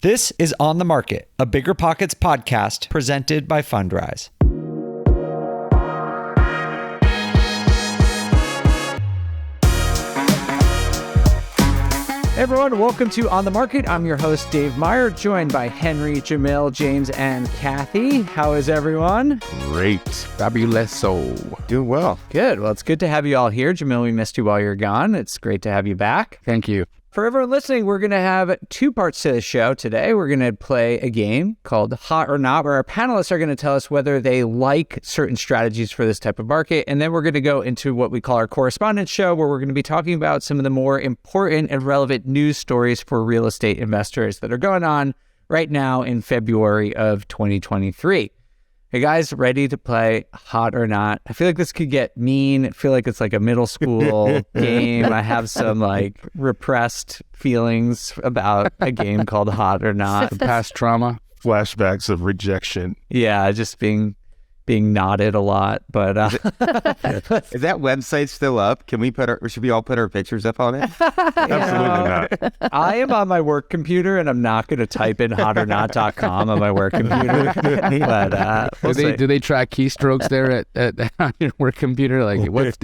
This is On the Market, a Bigger Pockets podcast presented by Fundrise. Hey everyone, welcome to On the Market. I'm your host, Dave Meyer, joined by Henry, Jamil, James, and Kathy. How is everyone? Great. Fabuloso. Doing well. Good. Well, it's good to have you all here. Jamil, we missed you while you were gone. It's great to have you back. Thank you. For everyone listening, we're going to have two parts to the show today. We're going to play a game called Hot or Not, where our panelists are going to tell us whether they like certain strategies for this type of market. And then we're going to go into what we call our correspondence show, where we're going to be talking about some of the more important and relevant news stories for real estate investors that are going on right now in February of 2023. Hey guys, ready to play Hot or Not? I feel like this could get mean. I feel like it's like a middle school game. I have some like repressed feelings about a game called Hot or Not. The past trauma. Flashbacks of rejection. Yeah, just being nodded a lot. But is that website still up? Should we all put our pictures up on it? Absolutely not. I am on my work computer, and I'm not going to type in hotornot.com on my work computer. But do they track keystrokes there at on your work computer? Like, what's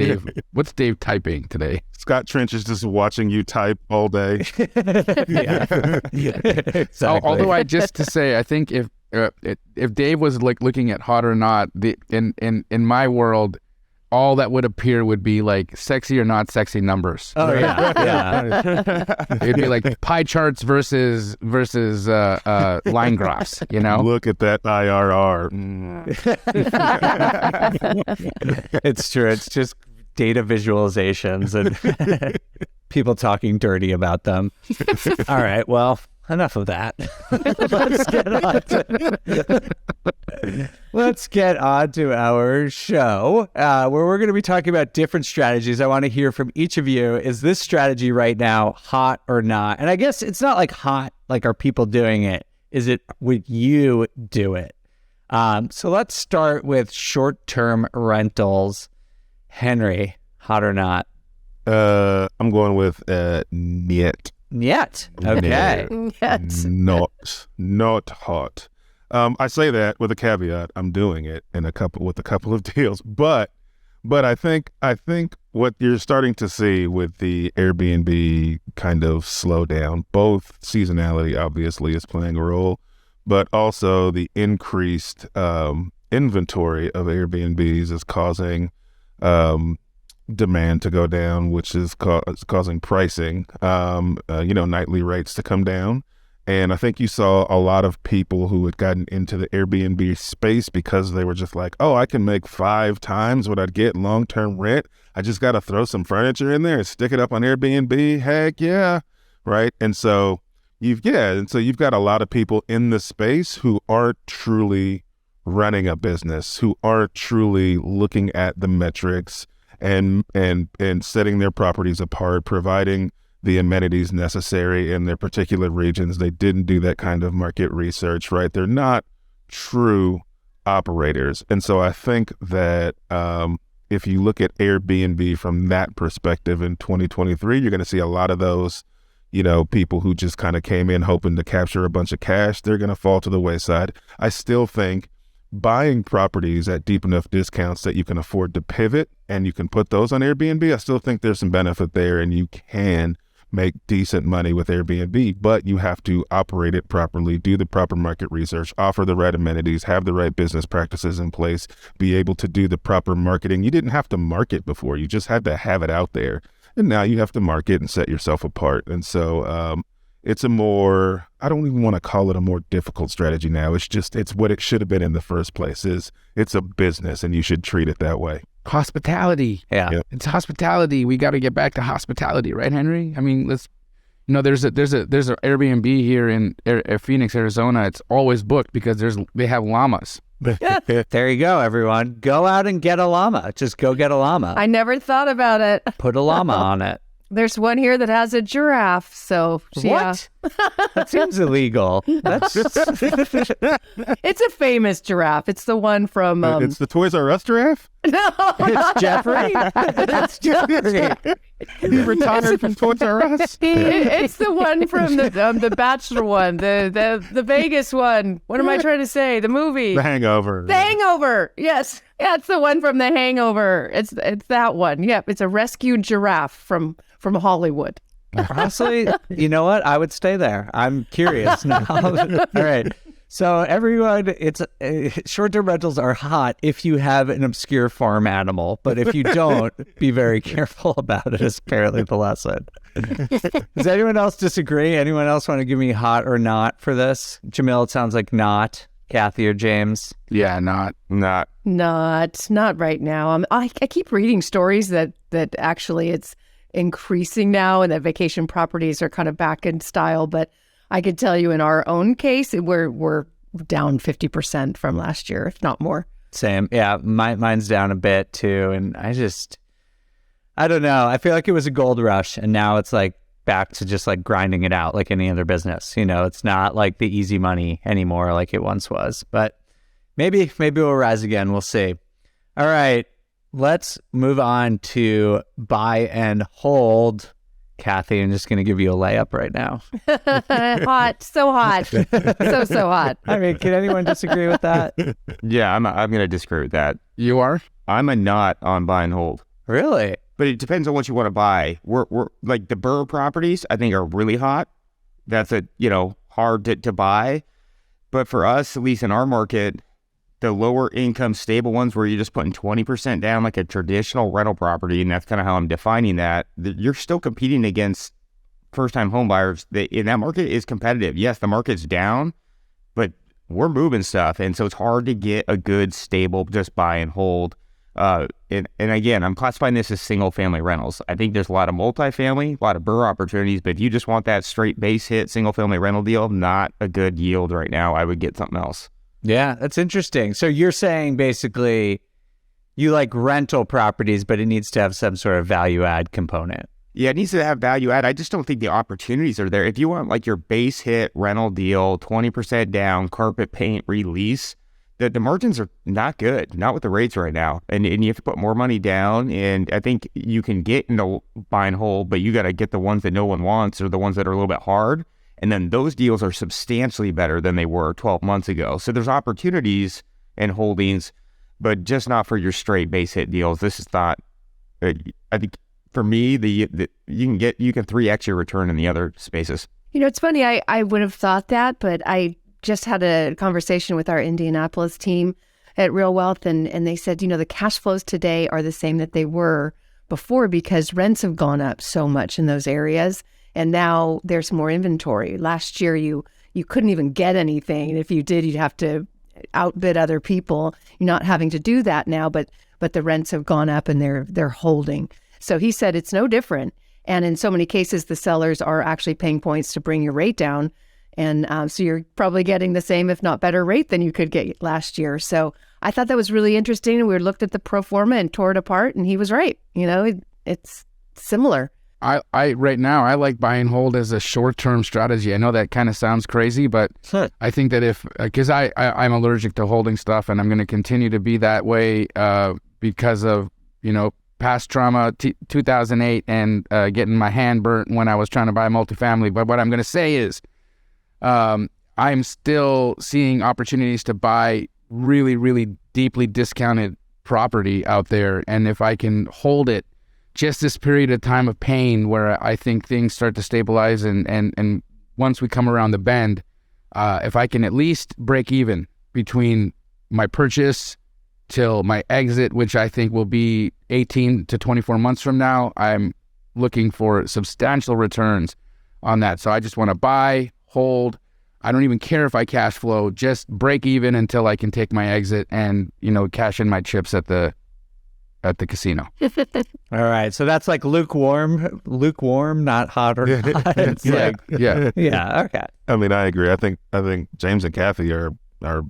Dave typing today? Scott Trench is just watching you type all day. Yeah. Exactly. Although to say, I think if Dave was like looking at Hot or Not, in my world, all that would appear would be like sexy or not sexy numbers. Oh yeah. It'd be like pie charts versus line graphs. You know. Look at that IRR. It's true. It's just data visualizations and people talking dirty about them. All right. Well, enough of that. Let's get on to our show, where we're going to be talking about different strategies. I want to hear from each of you. Is this strategy right now hot or not? And I guess it's not like hot, like are people doing it? Is it would you do it? So let's start with short-term rentals. Henry, hot or not? I'm going with niet. Yet. Okay. Yes. Not hot. I say that with a caveat. I'm doing it with a couple of deals, but I think what you're starting to see with the Airbnb kind of slow down, both seasonality obviously is playing a role, but also the increased inventory of Airbnbs is causing demand to go down, which is causing pricing, nightly rates to come down. And I think you saw a lot of people who had gotten into the Airbnb space because they were just like, oh, I can make 5 times what I'd get long-term rent. I just got to throw some furniture in there and stick it up on Airbnb. Heck yeah. Right. And so you've got a lot of people in the space who aren't truly running a business, who aren't truly looking at the metrics and setting their properties apart, providing the amenities necessary in their particular regions. They didn't do that kind of market research, right? They're not true operators. And so I think that if you look at Airbnb from that perspective in 2023, you're going to see a lot of those, people who just kind of came in hoping to capture a bunch of cash. They're going to fall to the wayside. I still think buying properties at deep enough discounts that you can afford to pivot and you can put those on Airbnb, I still think there's some benefit there and you can make decent money with Airbnb, but you have to operate it properly, do the proper market research, offer the right amenities, have the right business practices in place, be able to do the proper marketing. You didn't have to market before, you just had to have it out there. And now you have to market and set yourself apart. And so it's I don't even want to call it a more difficult strategy now. It's what it should have been in the first place. It's a business and you should treat it that way. Hospitality. Yeah. Yep. It's hospitality. We got to get back to hospitality, right, Henry? I mean, there's an Airbnb here in Phoenix, Arizona. It's always booked because they have llamas. There you go, everyone. Go out and get a llama. Just go get a llama. I never thought about it. Put a llama on it. There's one here that has a giraffe. So What? That seems illegal. That's It's a famous giraffe. It's the one from. It's the Toys R Us giraffe? it's Jeffrey. That's Jeffrey. You retired from Toys R Us? It's the one from the Bachelor one, the Vegas one. What am I trying to say? The movie. The Hangover. The Hangover. Yes. Yeah, it's the one from The Hangover. It's that one. Yep. It's a rescued giraffe from Hollywood. Honestly, you know what? I would stay there. I'm curious now. All right. So everyone, it's short-term rentals are hot if you have an obscure farm animal, but if you don't, be very careful about it. Is apparently the lesson. Does anyone else disagree? Anyone else want to give me hot or not for this? Jamil, it sounds like not. Kathy or James? Yeah, not. Not right now. I keep reading stories that actually it's increasing now and that vacation properties are kind of back in style. But I could tell you in our own case, we're down 50% from last year, if not more. Same. Yeah, mine's down a bit too. And I don't know. I feel like it was a gold rush and now it's like back to just like grinding it out like any other business. You know, it's not like the easy money anymore like it once was. But maybe we'll rise again. We'll see. All right. Let's move on to buy and hold. Kathy, I'm just going to give you a layup right now. Hot. So hot. So hot. I mean, can anyone disagree with that? Yeah, I'm going to disagree with that. You are? I'm a not on buy and hold. Really? But it depends on what you want to buy. We're like the borough properties, I think are really hot. That's hard to buy. But for us, at least in our market, the lower income stable ones where you're just putting 20% down like a traditional rental property, and that's kind of how I'm defining that, you're still competing against first-time home buyers. In that market is competitive. Yes, the market's down, but we're moving stuff. And so it's hard to get a good, stable, just buy and hold. And again, I'm classifying this as single-family rentals. I think there's a lot of multifamily, a lot of borough opportunities, but if you just want that straight base hit single-family rental deal, not a good yield right now. I would get something else. Yeah, that's interesting. So you're saying basically you like rental properties, but it needs to have some sort of value add component. Yeah, it needs to have value add. I just don't think the opportunities are there. If you want like your base hit rental deal, 20% down, carpet paint, release, the margins are not good, not with the rates right now. And you have to put more money down. And I think you can get into buy and hold, but you got to get the ones that no one wants or the ones that are a little bit hard. And then those deals are substantially better than they were 12 months ago. So there's opportunities and holdings, but just not for your straight base hit deals. This is not, I think for me, you can 3x your return in the other spaces. You know, it's funny. I would have thought that, but I just had a conversation with our Indianapolis team at Real Wealth, and they said, the cash flows today are the same that they were before because rents have gone up so much in those areas. And now there's more inventory. Last year, you couldn't even get anything. And if you did, you'd have to outbid other people. You're not having to do that now, but the rents have gone up and they're holding. So he said it's no different. And in so many cases, the sellers are actually paying points to bring your rate down. And so you're probably getting the same, if not better rate than you could get last year. So I thought that was really interesting. We looked at the pro forma and tore it apart, and he was right. It's similar. I right now, I like buy and hold as a short-term strategy. I know that kind of sounds crazy, but I think that because I'm allergic to holding stuff and I'm going to continue to be that way because of, past trauma, 2008 and getting my hand burnt when I was trying to buy multifamily. But what I'm going to say is I'm still seeing opportunities to buy really, really deeply discounted property out there. And if I can hold it, just this period of time of pain where I think things start to stabilize and once we come around the bend, if I can at least break even between my purchase till my exit, which I think will be 18 to 24 months from now, I'm looking for substantial returns on that. So I just want to buy, hold. I don't even care if I cash flow, just break even until I can take my exit and, cash in my chips at the casino. All right. So that's like lukewarm, not hot or not. It's yeah. Yeah. Okay. I mean, I agree. I think James and Kathy are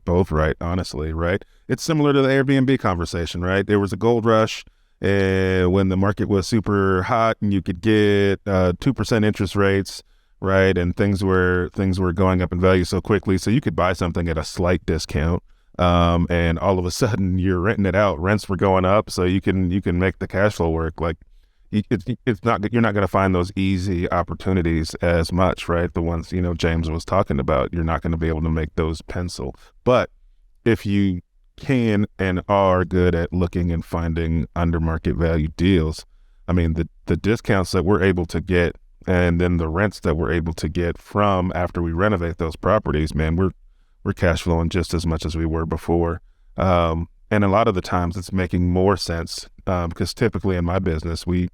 both right, honestly, right? It's similar to the Airbnb conversation, right? There was a gold rush when the market was super hot and you could get 2% interest rates, right? And things were going up in value so quickly. So you could buy something at a slight discount. And all of a sudden you're renting it out. Rents were going up, so you can make the cash flow work. Like it's not, you're not going to find those easy opportunities as much, right? The ones, James was talking about, you're not going to be able to make those pencil. But if you can and are good at looking and finding under market value deals, I mean, the discounts that we're able to get, and then the rents that we're able to get from after we renovate those properties, man, we're cash flowing just as much as we were before. And a lot of the times it's making more sense, because typically in my business, we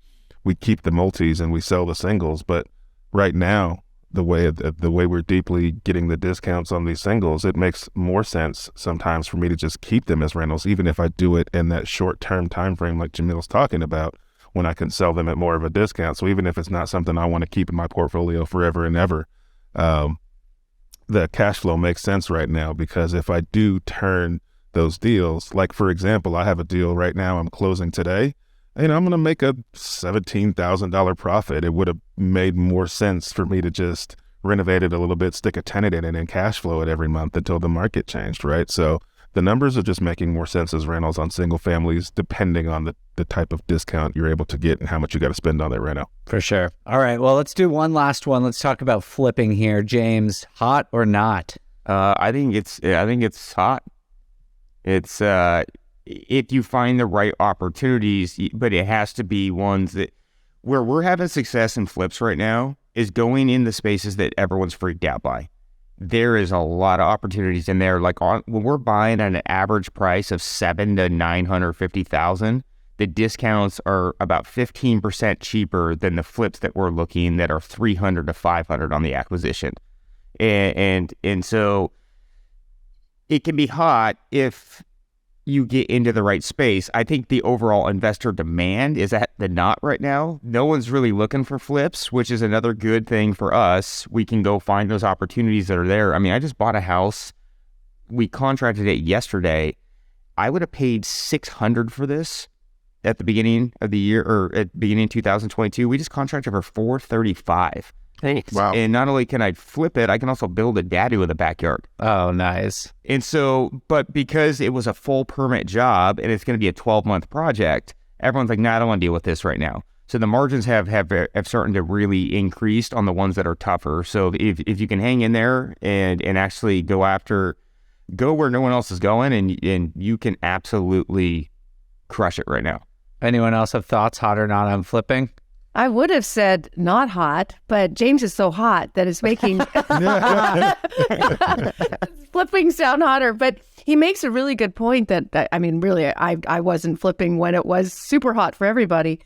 keep the multis and we sell the singles. But right now, the way we're deeply getting the discounts on these singles, it makes more sense sometimes for me to just keep them as rentals, even if I do it in that short-term time frame like Jamil's talking about, when I can sell them at more of a discount. So even if it's not something I want to keep in my portfolio forever and ever, the cash flow makes sense right now, because if I do turn those deals, like for example, I have a deal right now I'm closing today, and I'm going to make a $17,000 profit. It would have made more sense for me to just renovate it a little bit, stick a tenant in it, and cash flow it every month until the market changed, right? So the numbers are just making more sense as rentals on single families, depending on the type of discount you're able to get and how much you got to spend on that rental. For sure. All right. Well, let's do one last one. Let's talk about flipping here. James, hot or not? I think it's hot. It's if you find the right opportunities, but it has to be ones that, where we're having success in flips right now is going in the spaces that everyone's freaked out by. There is a lot of opportunities in there. Like when we're buying at an average price of $700,000 to $950,000, the discounts are about 15% cheaper than the flips that we're looking that are $300,000 to $500,000 on the acquisition. And so it can be hot if you get into the right space. I think the overall investor demand is at the knot right now. No one's really looking for flips, which is another good thing for us. We can go find those opportunities that are there. I mean, I just bought a house. We contracted it yesterday. I would have paid $600 for this at the beginning of the year, or at the beginning of 2022. We just contracted for $435. Thanks. Wow. And not only can I flip it, I can also build a dadu in the backyard. Oh, nice. And so, but because it was a full permit job and it's going to be a 12-month project, everyone's like, I don't want to deal with this right now. So the margins have started to really increase on the ones that are tougher. So if you can hang in there and actually go where no one else is going, and you can absolutely crush it right now. Anyone else have thoughts, hot or not, on flipping? I would have said not hot, but James is so hot that it's making flipping sound hotter. But he makes a really good point that, I mean, really, I wasn't flipping when it was super hot for everybody,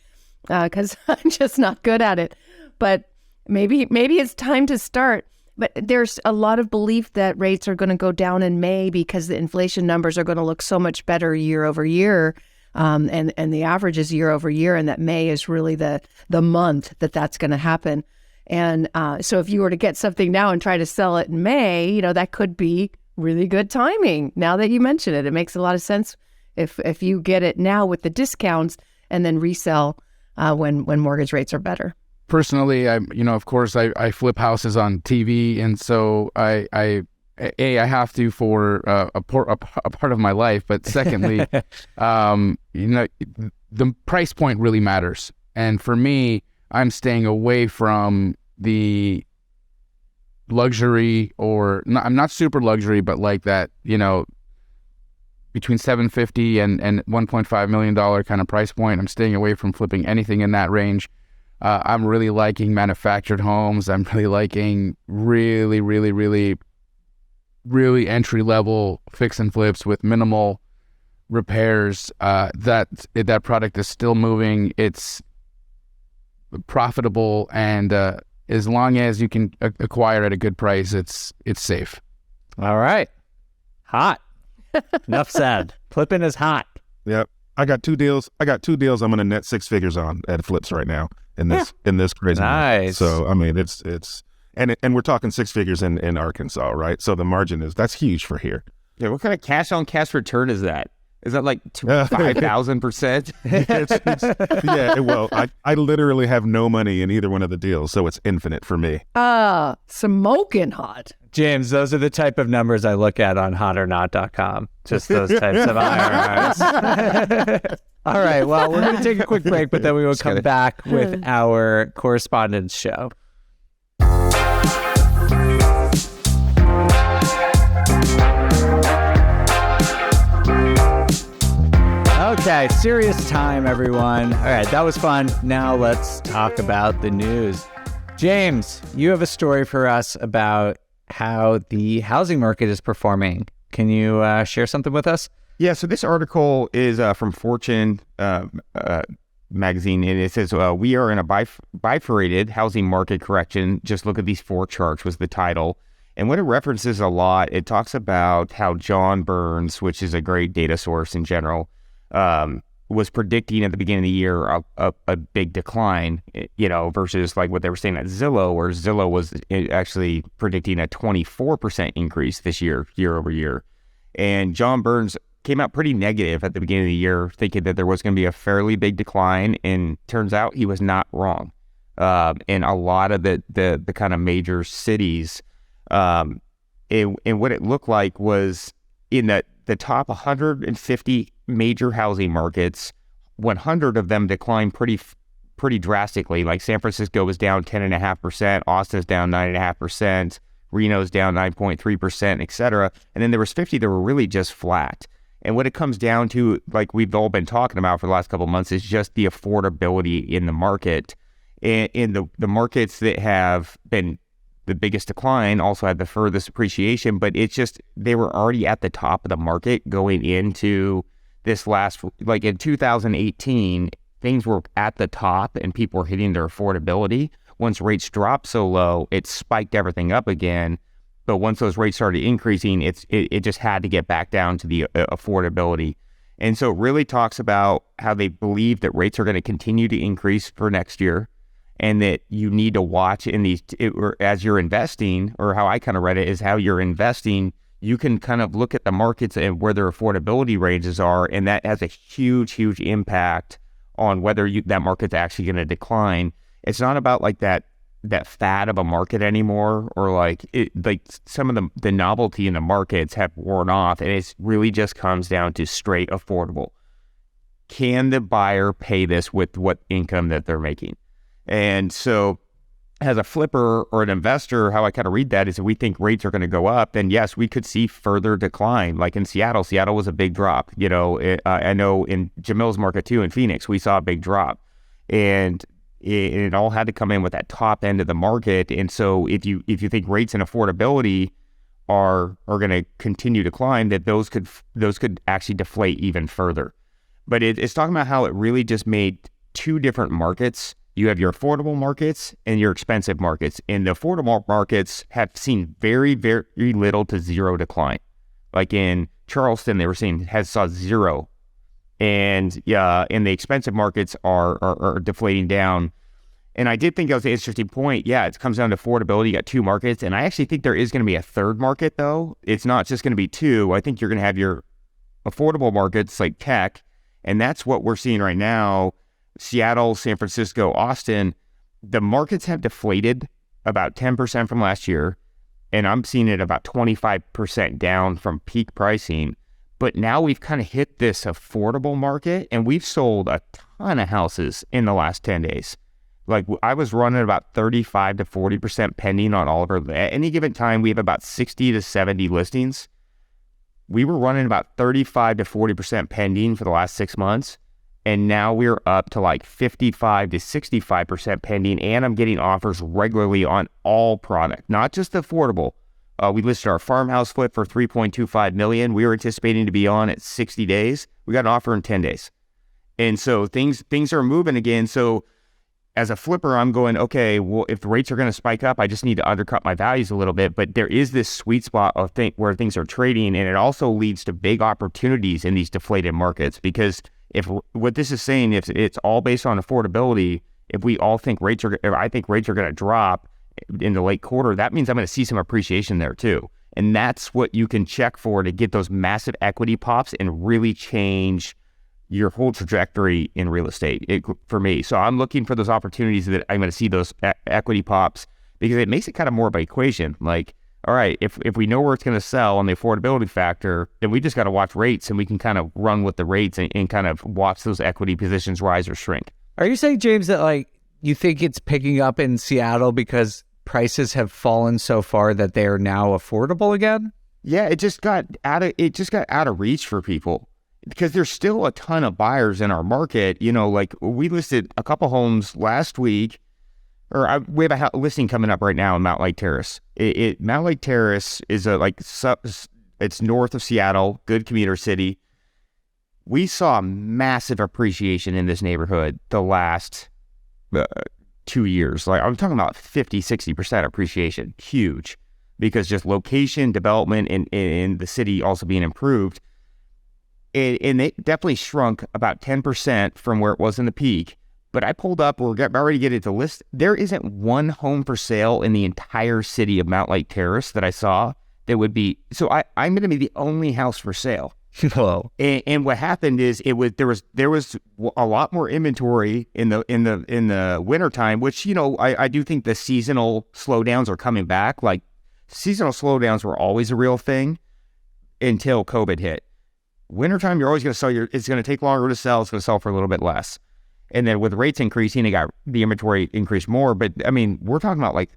because I'm just not good at it. But maybe it's time to start. But there's a lot of belief that rates are going to go down in May because the inflation numbers are going to look so much better year over year. And the average is year over year, and that May is really the month that's going to happen. And so if you were to get something now and try to sell it in May, that could be really good timing. Now that you mention it, it makes a lot of sense if you get it now with the discounts and then resell when mortgage rates are better. Personally, of course, I flip houses on TV, and so I have to for a part of my life, but secondly, the price point really matters. And for me, I'm staying away from the luxury, or I'm not super luxury, but like that, between $750 and $1.5 million kind of price point. I'm staying away from flipping anything in that range. I'm really liking manufactured homes. I'm really liking really, really, really, really entry-level fix and flips with minimal repairs. That product is still moving. It's profitable, and as long as you can acquire at a good price, it's safe. All right. Hot. Enough said. Flipping is hot. Yep. I got two deals. I'm going to net six figures on at flips right now in this crazy nice. Month. So I mean, it's and we're talking six figures in Arkansas, right? So the margin that's huge for here. Yeah, what kind of cash on cash return is that? Is that like 5,000%? Yeah, well, I literally have no money in either one of the deals, so it's infinite for me. Smoking hot. James, those are the type of numbers I look at on hotornot.com. Just those types of IRRs. All right, well, we're going to take a quick break, but then we will come back with our correspondence show. Okay, serious time, everyone. All right, that was fun. Now let's talk about the news. James, you have a story for us about how the housing market is performing. Can you share something with us? Yeah, so this article is from Fortune magazine, and it says, we are in a bifurcated housing market correction. Just look at these 4 charts was the title. And what it references a lot, it talks about how John Burns, which is a great data source in general, was predicting at the beginning of the year a big decline, versus like what they were saying at Zillow, where Zillow was actually predicting a 24% increase this year over year. And John Burns came out pretty negative at the beginning of the year, thinking that there was going to be a fairly big decline, and turns out he was not wrong. In a lot of the kind of major cities, and what it looked like was in the top 150 major housing markets, 100 of them declined pretty drastically. Like San Francisco was down 10.5%, Austin's down 9.5%, Reno's down 9.3%, etc. And then there was 50 that were really just flat. And what it comes down to, like we've all been talking about for the last couple of months, is just the affordability in the market. And in the markets that have been the biggest decline also had the furthest appreciation, but it's just they were already at the top of the market going into this last, like in 2018, things were at the top and people were hitting their affordability. Once rates dropped so low, it spiked everything up again. But once those rates started increasing, it just had to get back down to the affordability. And so it really talks about how they believe that rates are going to continue to increase for next year, and that you need to watch in these, as you're investing, or how I kind of read it is how you're investing, you can kind of look at the markets and where their affordability ranges are, and that has a huge impact on whether that market's actually going to decline. It's not about like that fad of a market anymore, or like some of the novelty in the markets have worn off, and it really just comes down to straight affordable. Can the buyer pay this with what income that they're making? And so as a flipper or an investor, how I kind of read that is if we think rates are going to go up, then yes, we could see further decline. Like in Seattle was a big drop. I know in Jamil's market too, in Phoenix, we saw a big drop, and it all had to come in with that top end of the market. And so if you think rates and affordability are going to continue to climb, that those could actually deflate even further. But it's talking about how it really just made 2 different markets. You have your affordable markets and your expensive markets. And the affordable markets have seen very, very little to zero decline. Like in Charleston, they were saying saw 0. And the expensive markets are deflating down. And I did think that was an interesting point. Yeah, it comes down to affordability. You got 2 markets. And I actually think there is going to be a third market, though. It's not just going to be 2. I think you're going to have your affordable markets like tech. And that's what we're seeing right now. Seattle, San Francisco, Austin, the markets have deflated about 10% from last year. And I'm seeing it about 25% down from peak pricing. But now we've kind of hit this affordable market, and we've sold a ton of houses in the last 10 days. Like I was running about 35 to 40% pending on all of our, at any given time, we have about 60 to 70 listings. We were running about 35 to 40% pending for the last 6 months. And now we're up to like 55 to 65% pending. And I'm getting offers regularly on all product, not just affordable. We listed our farmhouse flip for $3.25 million. We were anticipating to be on at 60 days. We got an offer in 10 days. And so things are moving again. So as a flipper, I'm going, okay, well, if the rates are going to spike up, I just need to undercut my values a little bit. But there is this sweet spot of where things are trading. And it also leads to big opportunities in these deflated markets, because if what this is saying, if it's all based on affordability, if we all think I think rates are going to drop in the late quarter, that means I'm going to see some appreciation there too. And that's what you can check for to get those massive equity pops and really change your whole trajectory in real estate for me. So I'm looking for those opportunities that I'm going to see those equity pops, because it makes it kind of more of an equation. Like, all right, if we know where it's going to sell on the affordability factor, then we just got to watch rates, and we can kind of run with the rates and kind of watch those equity positions rise or shrink. Are you saying, James, that like you think it's picking up in Seattle because prices have fallen so far that they are now affordable again? Yeah, it just got out of reach for people, because there's still a ton of buyers in our market. You know, like we listed a couple homes last week, we have a listing coming up right now in Mount Lake Terrace. Mount Lake Terrace is it's north of Seattle, good commuter city. We saw massive appreciation in this neighborhood the last 2 years. Like I'm talking about 50-60% appreciation, huge, because just location, development, and the city also being improved. And it definitely shrunk about 10% from where it was in the peak. But I pulled up, we're about ready to get it to list. There isn't one home for sale in the entire city of Mount Lake Terrace that I saw that would be. So I'm going to be the only house for sale. Whoa. And what happened is there was a lot more inventory in the wintertime, which, you know, I do think the seasonal slowdowns are coming back. Like seasonal slowdowns were always a real thing until COVID hit. Wintertime, you're always going to sell it's going to take longer to sell. It's going to sell for a little bit less. And then with rates increasing, the inventory increased more. But I mean, we're talking about like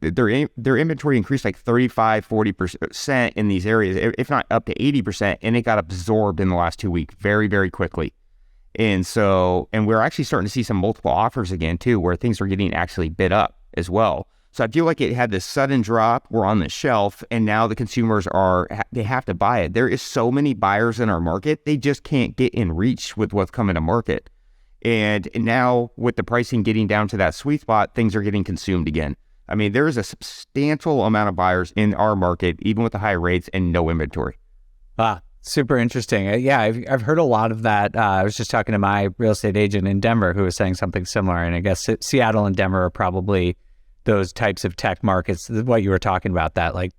their inventory increased like 35-40% in these areas, if not up to 80%. And it got absorbed in the last 2 weeks very, very quickly. And we're actually starting to see some multiple offers again too, where things are getting actually bid up as well. So I feel like it had this sudden drop. We're on the shelf, and now the consumers they have to buy it. There is so many buyers in our market. They just can't get in reach with what's coming to market. And now with the pricing getting down to that sweet spot, things are getting consumed again. I mean, there is a substantial amount of buyers in our market, even with the high rates and no inventory. Super interesting. Yeah, I've heard a lot of that. I was just talking to my real estate agent in Denver who was saying something similar. And I guess Seattle and Denver are probably those types of tech markets, what you were talking about, that like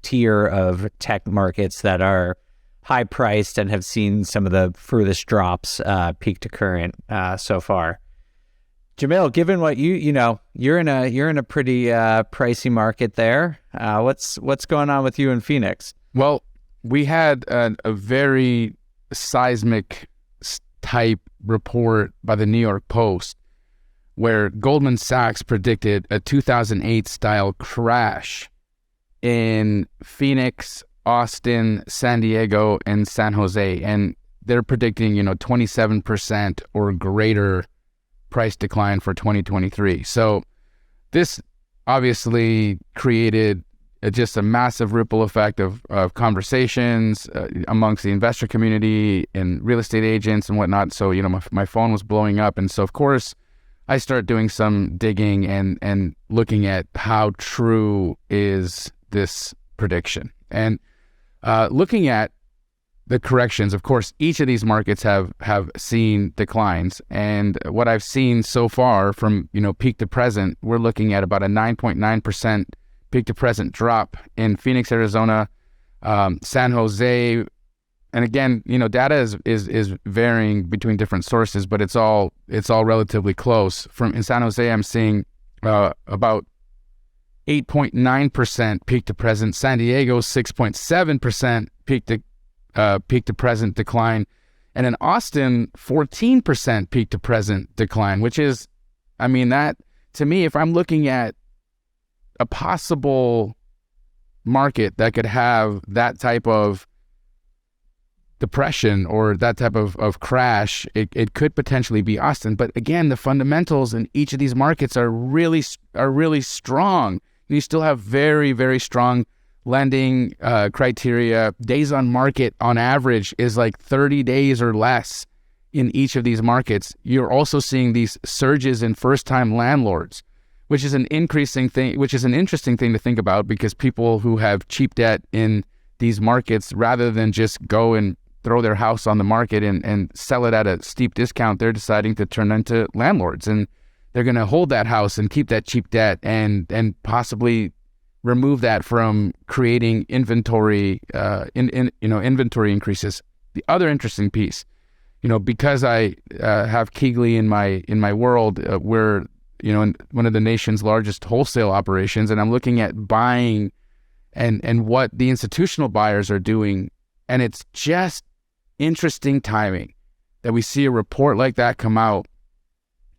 tier of tech markets that are high priced and have seen some of the furthest drops peak to current so far. Jamil, given what you're in a pretty pricey market there. What's going on with you in Phoenix? Well, we had a very seismic type report by the New York Post where Goldman Sachs predicted a 2008 style crash in Phoenix, Austin, San Diego, and San Jose. And they're predicting, 27% or greater price decline for 2023. So this obviously created just a massive ripple effect of conversations amongst the investor community and real estate agents and whatnot. So, my phone was blowing up. And so, of course, I started doing some digging and looking at how true is this prediction. And looking at the corrections, of course, each of these markets have seen declines. And what I've seen so far from, peak to present, we're looking at about a 9.9% peak to present drop in Phoenix, Arizona, San Jose. And again, data is varying between different sources, but it's all relatively close. In San Jose, I'm seeing about 8.9% peak to present. San Diego, 6.7% peak to present decline, and in Austin, 14% peak to present decline. Which is, that to me, if I'm looking at a possible market that could have that type of depression or that type of crash, it could potentially be Austin. But again, the fundamentals in each of these markets are really strong. You still have very, very strong lending criteria. Days on market on average is like 30 days or less in each of these markets. You're also seeing these surges in first-time landlords, which is an interesting thing to think about, because people who have cheap debt in these markets, rather than just go and throw their house on the market and sell it at a steep discount, they're deciding to turn into landlords, and they're going to hold that house and keep that cheap debt and possibly remove that from creating inventory, inventory increases. The other interesting piece, because I have Keegley in my world, we're in one of the nation's largest wholesale operations, and I'm looking at buying and what the institutional buyers are doing, and it's just interesting timing that we see a report like that come out,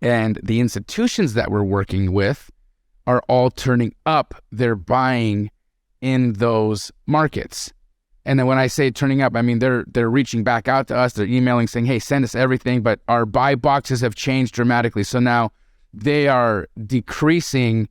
and the institutions that we're working with are all turning up their buying in those markets. And then when I say turning up, I mean they're reaching back out to us. They're emailing saying, hey, send us everything. But our buy boxes have changed dramatically. So now they are decreasing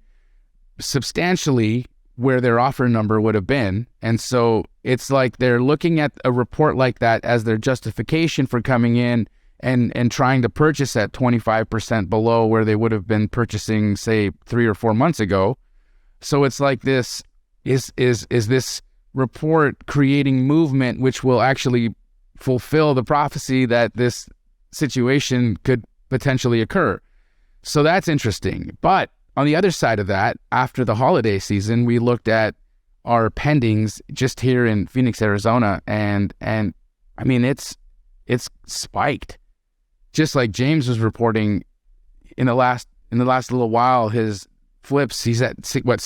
substantially where their offer number would have been. And so it's like they're looking at a report like that as their justification for coming in and trying to purchase at 25% below where they would have been purchasing, say, 3 or 4 months ago. So it's like this is this report creating movement which will actually fulfill the prophecy that this situation could potentially occur. So that's interesting. But on the other side of that, after the holiday season, we looked at our pendings just here in Phoenix, Arizona, and I mean it's spiked. Just like James was reporting in the last little while, his flips, he's at 50 or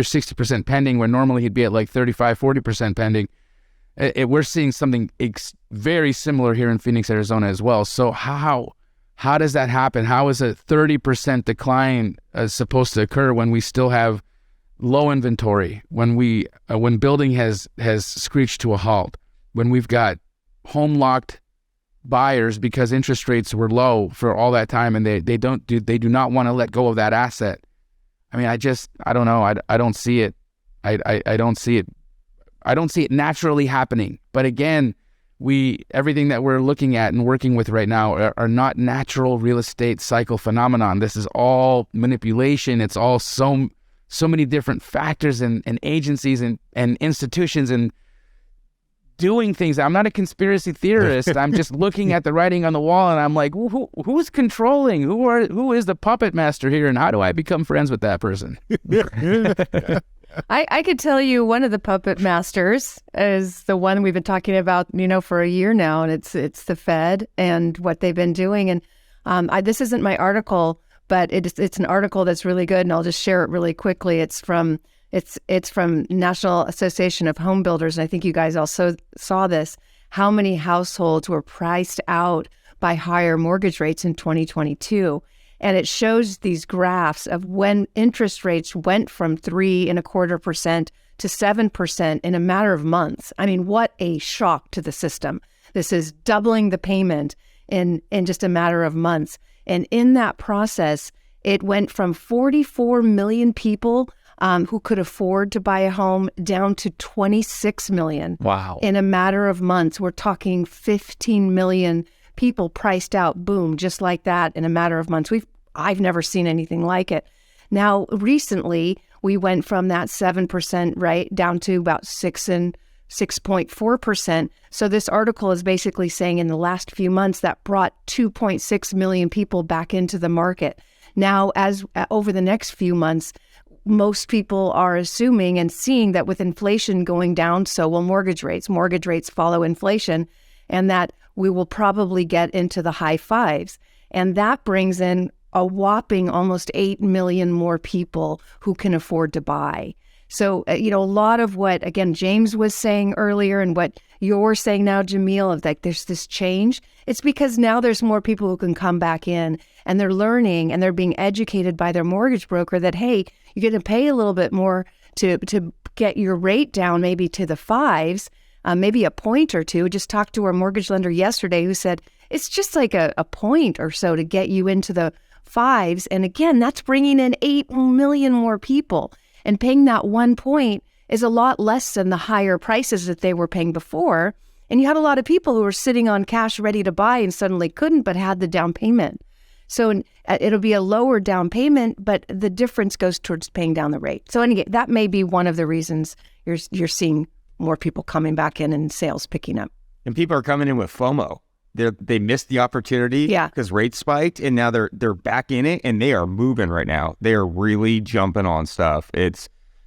60% pending, where normally he'd be at like 35, 40% pending. We're seeing something very similar here in Phoenix, Arizona as well. So how does that happen? How is a 30% decline supposed to occur when we still have low inventory, when building has screeched to a halt, when we've got home locked buyers because interest rates were low for all that time, and they do not want to let go of that asset? I mean, I don't know. I don't see it. I don't see it. I don't see it naturally happening. But again, everything that we're looking at and working with right now are not natural real estate cycle phenomenon. This is all manipulation. It's all so many different factors and agencies and institutions and doing things. I'm not a conspiracy theorist. I'm just looking at the writing on the wall, and I'm like, who's controlling? Who is the puppet master here, and how do I become friends with that person? I could tell you one of the puppet masters is the one we've been talking about, for a year now, and it's the Fed and what they've been doing. And this isn't my article, but it's an article that's really good, and I'll just share it really quickly. It's from National Association of Home Builders, and I think you guys also saw this. How many households were priced out by higher mortgage rates in 2022? And it shows these graphs of when interest rates went from 3.25% to 7% in a matter of months. I mean, what a shock to the system. This is doubling the payment in just a matter of months. And in that process, it went from 44 million people who could afford to buy a home down to 26 million. Wow. In a matter of months. We're talking 15 million people priced out, boom, just like that in a matter of months. I've never seen anything like it. Now, recently, we went from that 7% right down to about 6.4%. So this article is basically saying in the last few months that brought 2.6 million people back into the market. Now, as over the next few months, most people are assuming and seeing that with inflation going down, so will mortgage rates. Mortgage rates follow inflation, and that we will probably get into the high fives. And that brings in a whopping almost 8 million more people who can afford to buy. So, a lot of what, again, James was saying earlier and what you're saying now, Jamil, of like there's this change. It's because now there's more people who can come back in, and they're learning and they're being educated by their mortgage broker that, hey, you're going to pay a little bit more to get your rate down maybe to the fives, maybe a point or two. Just talked to our mortgage lender yesterday who said it's just like a point or so to get you into the fives. And again, that's bringing in 8 million more people. And paying that 1 point is a lot less than the higher prices that they were paying before. And you had a lot of people who were sitting on cash ready to buy and suddenly couldn't, but had the down payment. So it'll be a lower down payment, but the difference goes towards paying down the rate. So anyway, that may be one of the reasons you're seeing more people coming back in and sales picking up. And people are coming in with FOMO. They missed the opportunity because rates spiked, and now they're back in it, and they are moving right now. They are really jumping on stuff.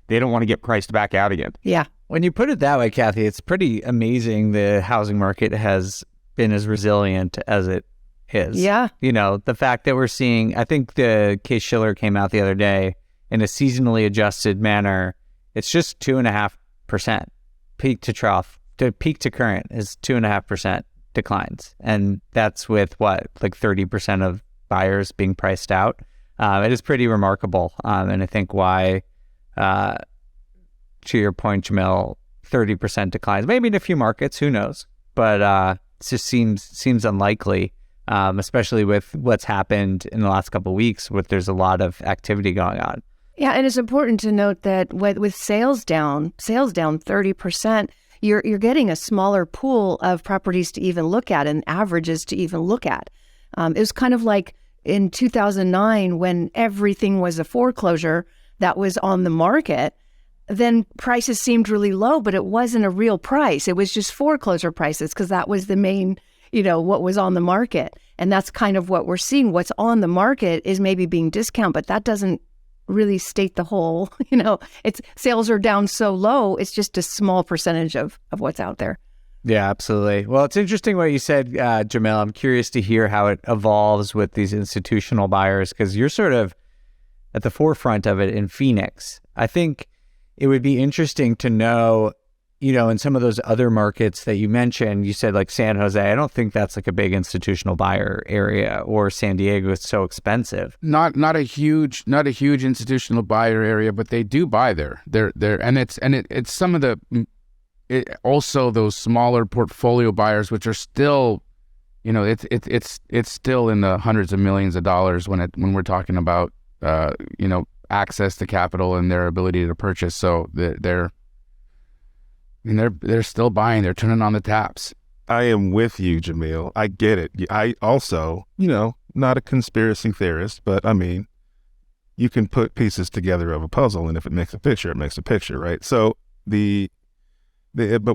they don't want to get priced back out again. Yeah. When you put it that way, Kathy, it's pretty amazing the housing market has been as resilient as it is. Yeah. You know, the fact that we're seeing, I think the Case-Shiller came out the other day in a seasonally adjusted manner. It's just 2.5% peak to trough. To peak to current is 2.5% declines. And that's with what, like 30% of buyers being priced out. It is pretty remarkable. And I think why, to your point, Jamil, 30% declines, maybe in a few markets, who knows? But it just seems unlikely, especially with what's happened in the last couple of weeks, there's a lot of activity going on. Yeah, and it's important to note that with sales down 30%, you're getting a smaller pool of properties to even look at and averages to even look at. It was kind of like in 2009 when everything was a foreclosure that was on the market. Then prices seemed really low, but it wasn't a real price. It was just foreclosure prices because that was the main, what was on the market. And that's kind of what we're seeing. What's on the market is maybe being discounted, but that doesn't really state the whole, it's sales are down so low. It's just a small percentage of what's out there. Yeah, absolutely. Well, it's interesting what you said, Jamil. I'm curious to hear how it evolves with these institutional buyers because you're sort of at the forefront of it in Phoenix. I think it would be interesting to know, in some of those other markets that you mentioned, you said like San Jose, I don't think that's like a big institutional buyer area, or San Diego, it's so expensive. Not a huge institutional buyer area, but they do buy there. It's some of also those smaller portfolio buyers, which are still, it's still in the hundreds of millions of dollars when we're talking about, access to capital and their ability to purchase. So they're still buying. They're turning on the taps. I am with you, Jamil. I get it. I also, not a conspiracy theorist, but I mean, you can put pieces together of a puzzle, and if it makes a picture, it makes a picture, right? So but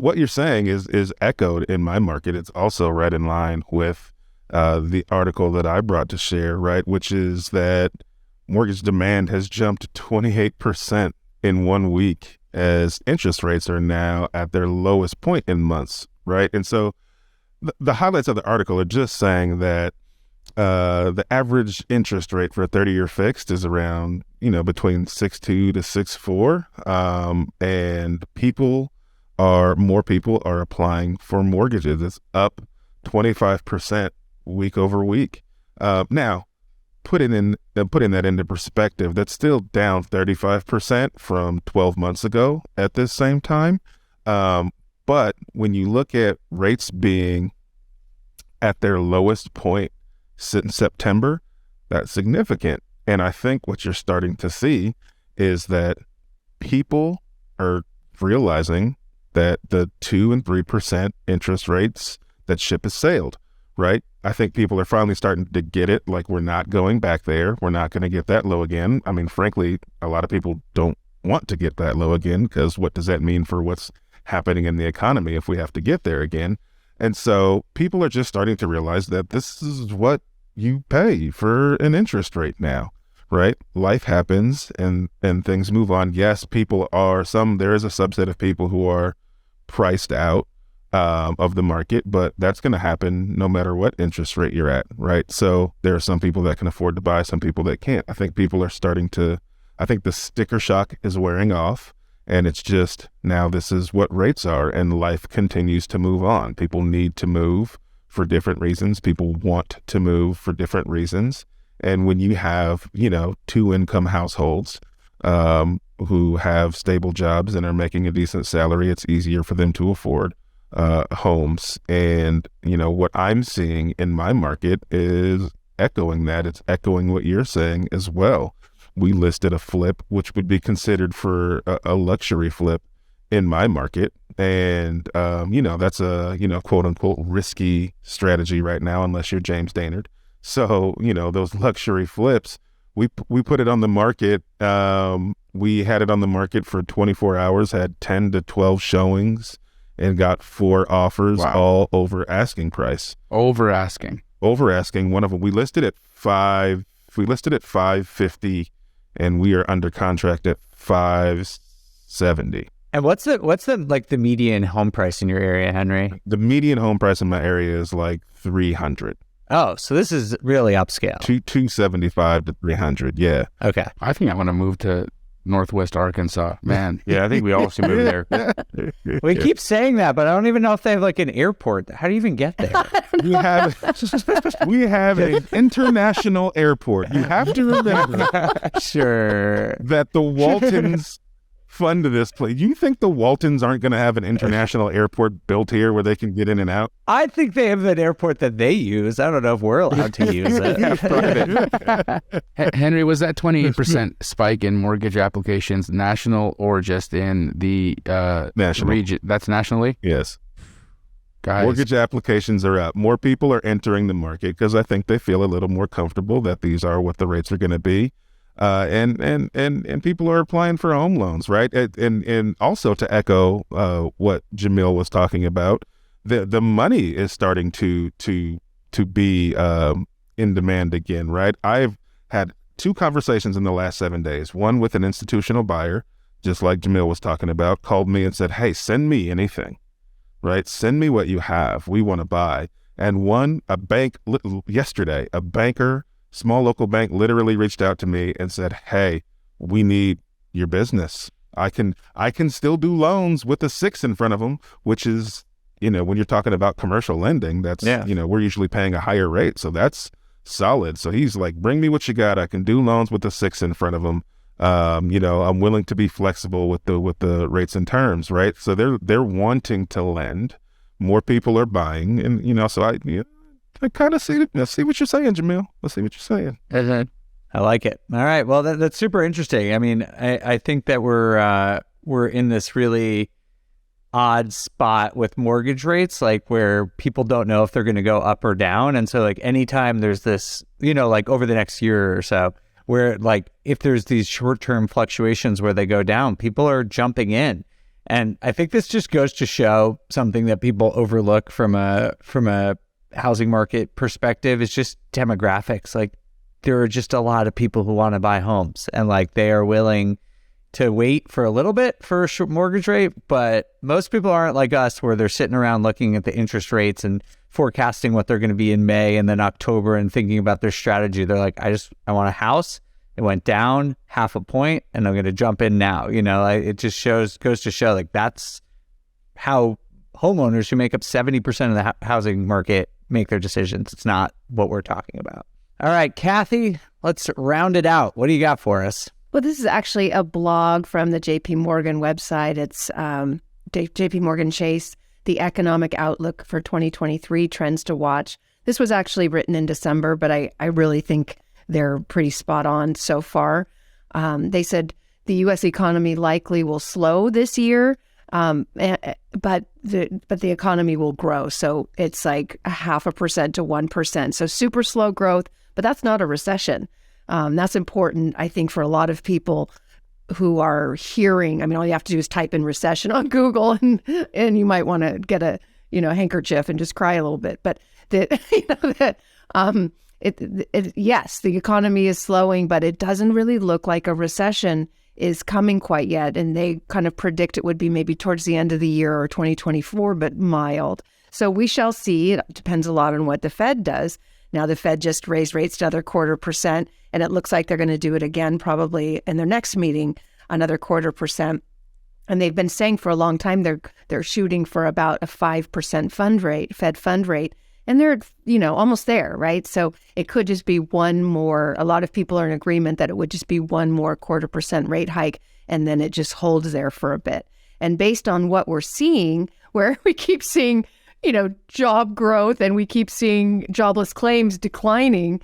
what you're saying is echoed in my market. It's also right in line with the article that I brought to share, right? Which is that mortgage demand has jumped 28% in 1 week as interest rates are now at their lowest point in months, right? And so the highlights of the article are just saying that the average interest rate for a 30-year fixed is around, between 6.2 to 6.4, and more people are applying for mortgages. It's up 25% week over week. Now, putting that into perspective, that's still down 35% from 12 months ago at this same time. But when you look at rates being at their lowest point since September, that's significant. And I think what you're starting to see is that people are realizing that the 2 and 3% interest rates, that ship has sailed, right? I think people are finally starting to get it. Like, we're not going back there. We're not going to get that low again. I mean, frankly, a lot of people don't want to get that low again, because what does that mean for what's happening in the economy if we have to get there again? And so people are just starting to realize that this is what you pay for an interest rate now, right? Life happens and things move on. Yes, there is a subset of people who are priced out of the market, but that's going to happen no matter what interest rate you're at, right? So there are some people that can afford to buy, some people that can't. I think I think the sticker shock is wearing off, and it's just, now this is what rates are, and life continues to move on. People need to move for different reasons. People want to move for different reasons. And when you have, 2 income households who have stable jobs and are making a decent salary, it's easier for them to afford homes. And, what I'm seeing in my market is echoing that. It's echoing what you're saying as well. We listed a flip, which would be considered for a luxury flip in my market. And, that's a, quote unquote risky strategy right now, unless you're James Daynard. So, those luxury flips, we put it on the market. We had it on the market for 24 hours, had 10 to 12 showings, and got 4 offers, Wow. all over asking price. Over asking. One of them, we listed at $550, and we are under contract at $560. 270. And what's the like the median home price in your area, Henry? The median home price in my area is like 300. Oh, so this is really upscale. 275 to 300. Yeah. Okay. I think I want to move to Northwest Arkansas, man. Yeah, I think we all should move there. We keep saying that, but I don't even know if they have like an airport. How do you even get there? We have an international airport. You have to remember Sure. that the Waltons fund this place. You think the Waltons aren't going to have an international airport built here where they can get in and out? I think they have an airport that they use. I don't know if we're allowed to use it. Henry, was that 28% spike in mortgage applications national or just in the National. region? That's nationally? Yes. Guys, Mortgage applications are up. More people are entering the market because I think they feel a little more comfortable that these are what the rates are going to be. And people are applying for home loans, right? And also to echo what Jamil was talking about, the money is starting to be in demand again, right? I've had 2 conversations in the last 7 days. One with an institutional buyer, just like Jamil was talking about, called me and said, "Hey, send me anything, right? Send me what you have. We want to buy." And a bank yesterday, a banker, small local bank, literally reached out to me and said, "Hey, we need your business. I can still do loans with a 6 in front of them," which is, when you're talking about commercial lending, that's, we're usually paying a higher rate. So that's solid. So he's like, "Bring me what you got. I can do loans with a 6 in front of them. I'm willing to be flexible with the rates and terms," right? So they're wanting to lend. More people are buying, and so I kind of see what you're saying, Jamil. Let's see what you're saying. I like it. All right. Well, that's super interesting. I mean, I think that we're in this really odd spot with mortgage rates, like where people don't know if they're going to go up or down. And so like anytime there's this, like over the next year or so, where like if there's these short-term fluctuations where they go down, people are jumping in. And I think this just goes to show something that people overlook from a housing market perspective is just demographics. Like there are just a lot of people who want to buy homes, and like they are willing to wait for a little bit for a short mortgage rate, but most people aren't like us where they're sitting around looking at the interest rates and forecasting what they're going to be in May and then October and thinking about their strategy. They're like, I want a house. It went down 0.5 point and I'm going to jump in now. It just goes to show like that's how homeowners who make up 70% of the housing market make their decisions. It's not what we're talking about. All right, Kathy, let's round it out. What do you got for us? Well, this is actually a blog from the JP Morgan website. It's JP Morgan Chase, the economic outlook for 2023, trends to watch. This was actually written in December, but I really think they're pretty spot on so far. They said the U.S. economy likely will slow this year, but the economy will grow. So it's like 0.5% to 1%. So super slow growth, but that's not a recession. That's important, I think, for a lot of people who are hearing. I mean, all you have to do is type in recession on Google, and you might want to get a handkerchief and just cry a little bit. But yes, the economy is slowing, but it doesn't really look like a recession is coming quite yet. And they kind of predict it would be maybe towards the end of the year or 2024, but mild. So we shall see. It depends a lot on what the Fed does. Now, the Fed just raised rates to another 0.25%, and it looks like they're going to do it again probably in their next meeting, another 0.25%. And they've been saying for a long time they're shooting for about a 5% Fed fund rate, and they're almost there, right? So it could just be one more. A lot of people are in agreement that it would just be one more 0.25% rate hike, and then it just holds there for a bit. And based on what we're seeing, where we keep seeing job growth and we keep seeing jobless claims declining,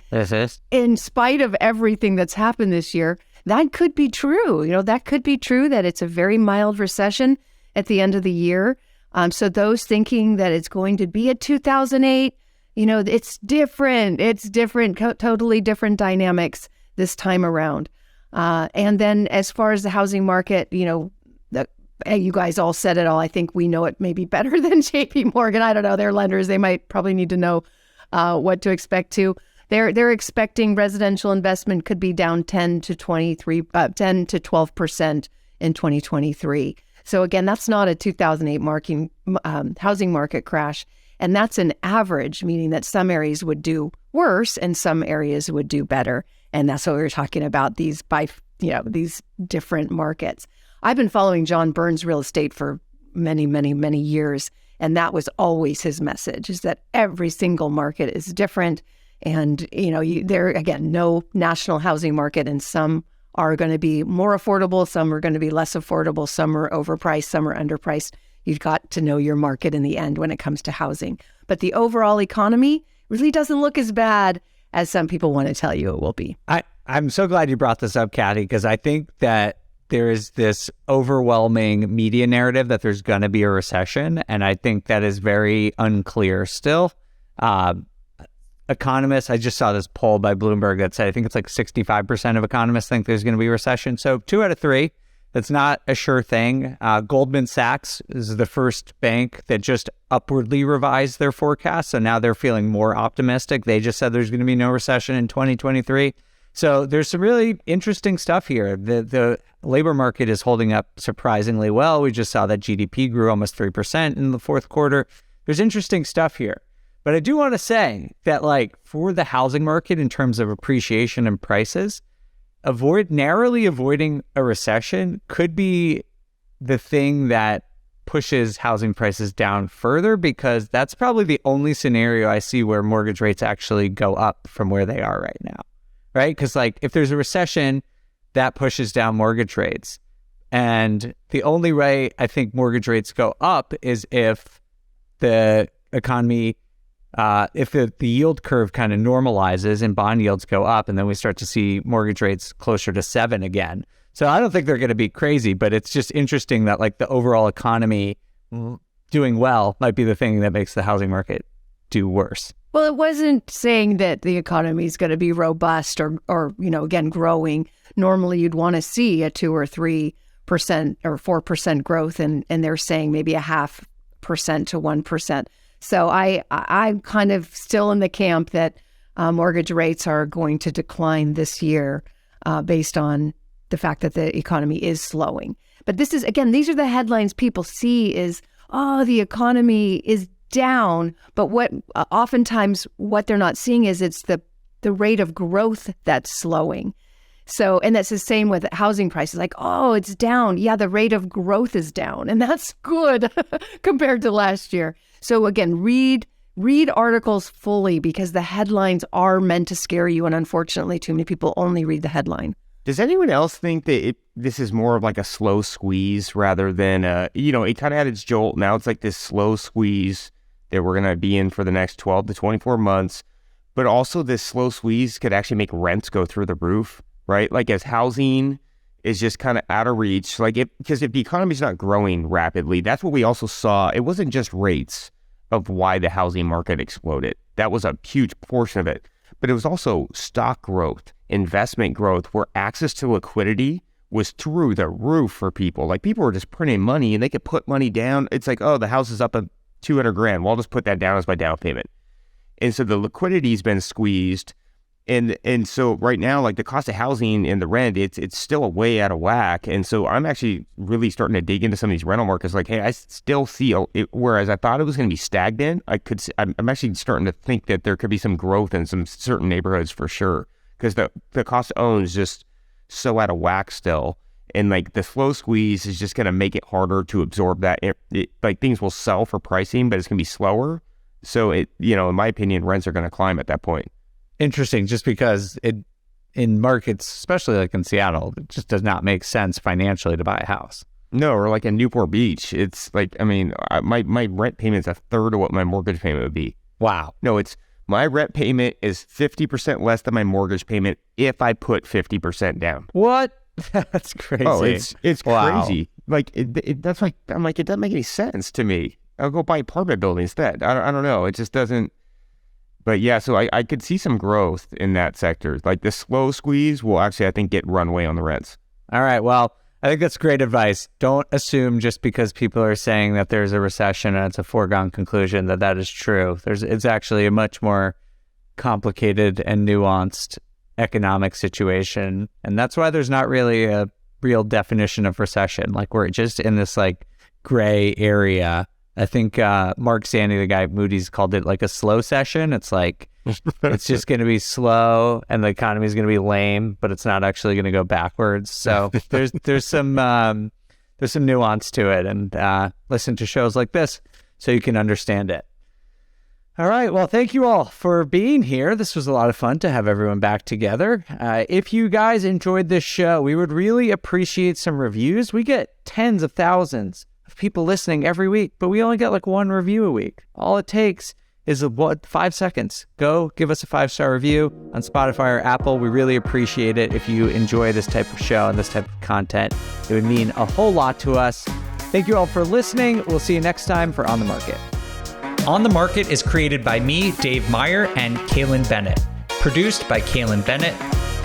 in spite of everything that's happened this year, that could be true. That could be true that it's a very mild recession at the end of the year. So those thinking that it's going to be a 2008, it's different. It's different, totally different dynamics this time around. And then as far as the housing market, you guys all said it all. I think we know it maybe better than JP Morgan. I don't know. They're lenders. They might probably need to know what to expect too. They're expecting residential investment could be down 10 to 12% in 2023. So again, that's not a 2008 housing market crash. And that's an average, meaning that some areas would do worse and some areas would do better. And that's what we were talking about, these different markets. I've been following John Burns Real Estate for many, many, many years. And that was always his message, is that every single market is different. And, there, again, no national housing market, and some are going to be more affordable, some are going to be less affordable, some are overpriced, some are underpriced. You've got to know your market in the end when it comes to housing. But the overall economy really doesn't look as bad as some people want to tell you it will be. I'm so glad you brought this up, Kathy, because I think that there is this overwhelming media narrative that there's going to be a recession, and I think that is very unclear still. Economists, I just saw this poll by Bloomberg that said I think it's like 65% of economists think there's going to be a recession. So 2 out of 3, that's not a sure thing. Goldman Sachs is the first bank that just upwardly revised their forecast, so now they're feeling more optimistic. They just said there's going to be no recession in 2023. So there's some really interesting stuff here. The labor market is holding up surprisingly well. We just saw that GDP grew almost 3% in the fourth quarter. There's interesting stuff here. But I do want to say that, for the housing market in terms of appreciation and prices, narrowly avoiding a recession could be the thing that pushes housing prices down further, because that's probably the only scenario I see where mortgage rates actually go up from where they are right now, right? Because if there's a recession, that pushes down mortgage rates. And the only way I think mortgage rates go up is if the economy, if the yield curve kind of normalizes and bond yields go up, and then we start to see mortgage rates closer to 7 again. So I don't think they're going to be crazy, but it's just interesting that the overall economy doing well might be the thing that makes the housing market do worse. Well, it wasn't saying that the economy is going to be robust or again, growing. Normally you'd want to see a 2 or 3% or 4% growth, and they're saying maybe 0.5% to 1%. So I'm kind of still in the camp that mortgage rates are going to decline this year based on the fact that the economy is slowing. But these are the headlines people see is, the economy is down. But oftentimes what they're not seeing is it's the rate of growth that's slowing. So, and that's the same with housing prices. It's down. Yeah, the rate of growth is down, and that's good compared to last year. So again, read articles fully, because the headlines are meant to scare you, and unfortunately, too many people only read the headline. Does anyone else think that this is more of a slow squeeze rather than it kind of had its jolt. Now it's this slow squeeze that we're going to be in for the next 12 to 24 months. But also this slow squeeze could actually make rents go through the roof, right? As housing is just kind of out of reach. Because if the economy's not growing rapidly, that's what we also saw. It wasn't just rates of why the housing market exploded. That was a huge portion of it. But it was also stock growth, investment growth, where access to liquidity was through the roof for people. People were just printing money, and they could put money down. It's the house is up at $200,000. Well, I'll just put that down as my down payment. And so the liquidity's been squeezed. And so right now, the cost of housing and the rent, it's still way out of whack. And so I'm actually really starting to dig into some of these rental markets. Hey, I still see whereas I thought it was going to be stagnant, I'm actually starting to think that there could be some growth in some certain neighborhoods for sure, because the cost to own is just so out of whack still. And the slow squeeze is just going to make it harder to absorb that. Things will sell for pricing, but it's going to be slower. So in my opinion, rents are going to climb at that point. Interesting, just because in markets, especially in Seattle, it just does not make sense financially to buy a house. No, or in Newport Beach, it's my rent payment's a third of what my mortgage payment would be. Wow. No, it's my rent payment is 50% less than my mortgage payment if I put 50% down. What? That's crazy. Oh, it's wow. crazy. It doesn't make any sense to me. I'll go buy an apartment building instead. I don't know. It just doesn't. But yeah, so I could see some growth in that sector. The slow squeeze will actually, I think, get runway on the rents. All right. Well, I think that's great advice. Don't assume just because people are saying that there's a recession and it's a foregone conclusion that is true. It's actually a much more complicated and nuanced economic situation. And that's why there's not really a real definition of recession. Like we're just in this like gray area. I think Mark Sandy, the guy at Moody's, called it like a slow session. It's like it's just going to be slow and the economy is going to be lame, but it's not actually going to go backwards. So there's some nuance to it, and listen to shows like this so you can understand it. All right. Well, thank you all for being here. This was a lot of fun to have everyone back together. If you guys enjoyed this show, we would really appreciate some reviews. We get tens of thousands of people listening every week, but we only get like one review a week. All it takes is 5 seconds. Go give us a 5-star review on Spotify or Apple. We really appreciate it. If you enjoy this type of show and this type of content, it would mean a whole lot to us. Thank you all for listening. We'll see you next time for On the Market. On the Market is created by me, Dave Meyer, and Kaylin Bennett. Produced by Kaylin Bennett.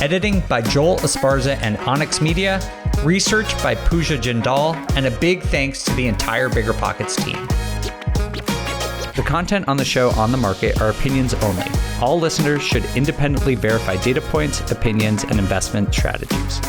Editing by Joel Esparza and Onyx Media. Research by Pooja Jindal. And a big thanks to the entire BiggerPockets team. The content on the show On the Market are opinions only. All listeners should independently verify data points, opinions, and investment strategies.